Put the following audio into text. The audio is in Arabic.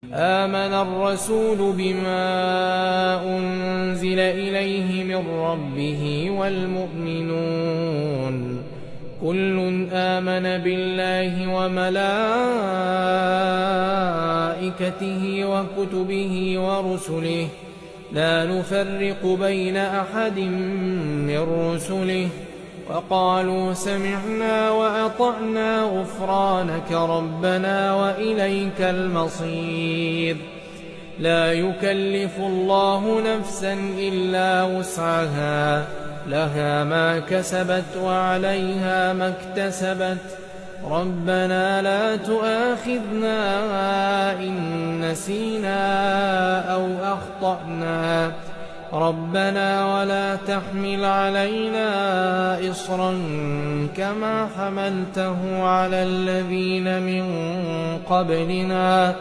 آمن الرسول بما أنزل إليه من ربه والمؤمنون كل آمن بالله وملائكته وكتبه ورسله لا نفرق بين أحد من رسله وقالوا سمعنا وأطعنا غفرانك ربنا وإليك المصير لا يكلف الله نفسا إلا وسعها لها ما كسبت وعليها ما اكتسبت ربنا لا تؤاخذنا إن نسينا أو أخطأنا ربنا ولا تحمل علينا إصرا كما حملته على الذين من قبلنا